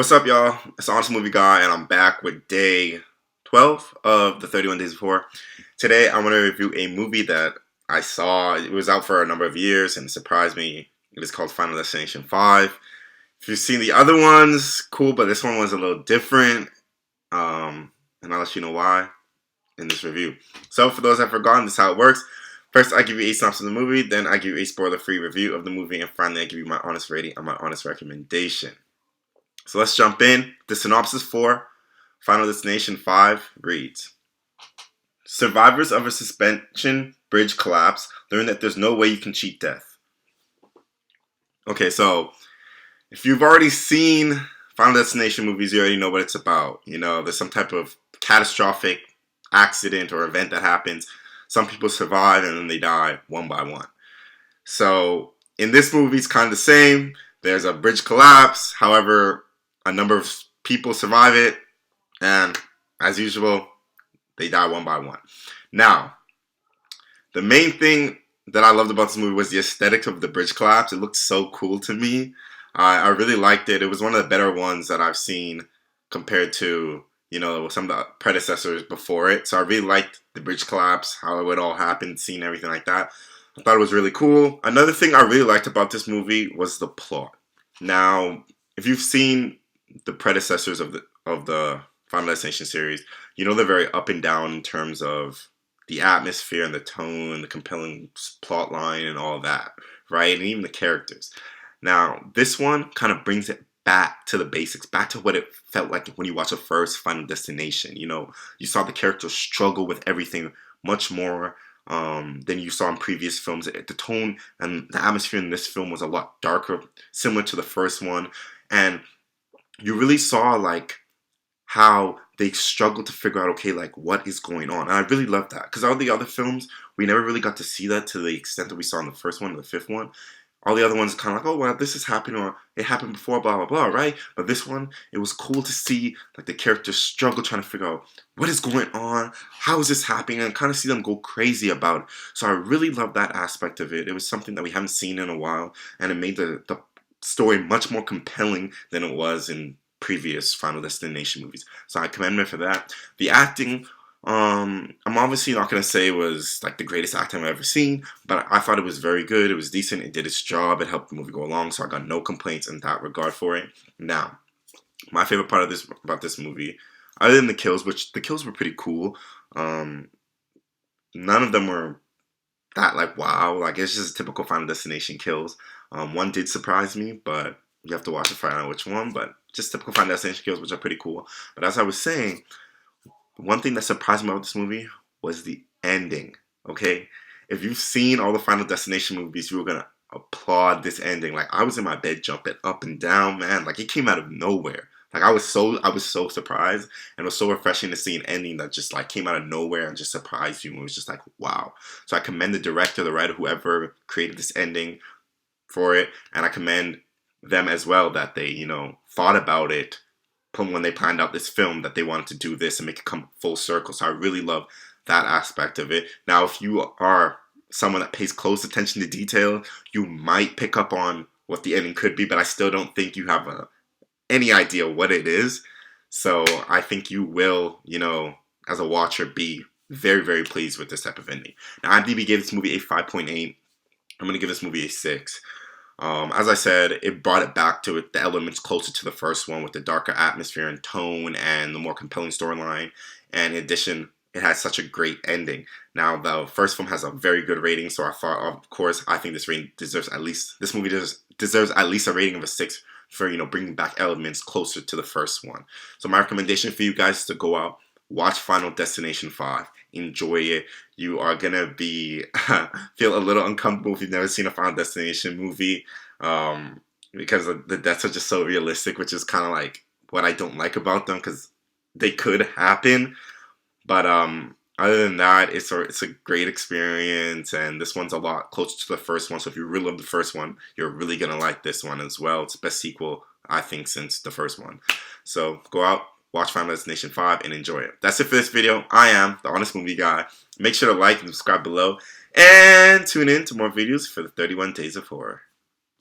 What's up, y'all? It's the Honest Movie Guy, and I'm back with day 12 of the 31 Days of Horror. Today, I want to review a movie that I saw. It was out for a number of years, and it surprised me. It is called Final Destination 5. If you've seen the other ones, cool, but this one was a little different, and I'll let you know why in this review. So, for those that have forgotten, this is how it works. First, I give you a synopsis of the movie, then I give you a spoiler-free review of the movie, and finally, I give you my honest rating and my honest recommendation. So let's jump in. The synopsis for Final Destination 5 reads: survivors of a suspension bridge collapse learn that there's no way you can cheat death. Okay, so if you've already seen Final Destination movies, you already know what it's about. You know, there's some type of catastrophic accident or event that happens. Some people survive and then they die one by one. So in this movie, it's kind of the same. There's a bridge collapse. However, a number of people survive it, and as usual, they die one by one. Now, the main thing that I loved about this movie was the aesthetic of the bridge collapse. It looked so cool to me. I really liked it. It was one of the better ones that I've seen compared to, you know, some of the predecessors before it. So I really liked the bridge collapse, how it would all happen, seeing everything like that. I thought it was really cool. Another thing I really liked about this movie was the plot. Now, if you've seen the predecessors of the Final Destination series, you know they're very up and down in terms of the atmosphere and the tone, the compelling plot line and all that, right? And even the characters. Now, this one kind of brings it back to the basics, back to what it felt like when you watch the first Final Destination. You know, you saw the characters struggle with everything much more than you saw in previous films. The tone and the atmosphere in this film was a lot darker, similar to the first one. And you really saw like how they struggled to figure out, okay, like what is going on. And I really loved that, because all the other films, we never really got to see that to the extent that we saw in the first one and the fifth one. All the other ones kind of like, oh, well, this is happening, or it happened before, blah, blah, blah, right? But this one, it was cool to see like the characters struggle trying to figure out what is going on, how is this happening, and kind of see them go crazy about it. So I really loved that aspect of it. It was something that we haven't seen in a while, and it made the story much more compelling than it was in previous Final Destination movies. So I commend it for that. The acting, I'm obviously not going to say it was like the greatest acting I've ever seen, but I thought it was very good. It was decent. It did its job. It helped the movie go along, so I got no complaints in that regard for it. Now, my favorite part of about this movie, other than the kills, which the kills were pretty cool, none of them were that like wow, like it's just typical Final Destination kills. One did surprise me, but you have to watch it to find out which one. But just typical Final Destination kills, which are pretty cool. But as I was saying, one thing that surprised me about this movie was the ending. Okay, if you've seen all the Final Destination movies, you were gonna applaud this ending. Like I was in my bed jumping up and down, man. Like it came out of nowhere. Like I was so surprised, and it was so refreshing to see an ending that just like came out of nowhere and just surprised you. And it was just like wow. So I commend the director, the writer, whoever created this ending for it, and I commend them as well that they, you know, thought about it when they planned out this film, that they wanted to do this and make it come full circle. So I really love that aspect of it. Now, if you are someone that pays close attention to detail, you might pick up on what the ending could be, but I still don't think you have any idea what it is. So I think you will, you know, as a watcher, be very, very pleased with this type of ending. Now, IMDb gave this movie a 5.8. I'm going to give this movie a 6. As I said, it brought it back to the elements closer to the first one with the darker atmosphere and tone and the more compelling storyline. And in addition, it has such a great ending. Now, the first film has a very good rating, so I thought, of course, I think this movie deserves at least a rating of a 6 for, you know, bringing back elements closer to the first one. So my recommendation for you guys is to go out, watch Final Destination 5. Enjoy it. You are gonna be feel a little uncomfortable if you've never seen a Final Destination movie, because the deaths are just so realistic, which is kind of like what I don't like about them, because they could happen. But other than that, it's a great experience, and this one's a lot closer to the first one. So if you really love the first one, you're really gonna like this one as well. It's the best sequel, I think, since the first one. So go out, watch Final Destination 5, and enjoy it. That's it for this video. I am the Honest Movie Guy. Make sure to like and subscribe below, and tune in to more videos for the 31 Days of Horror.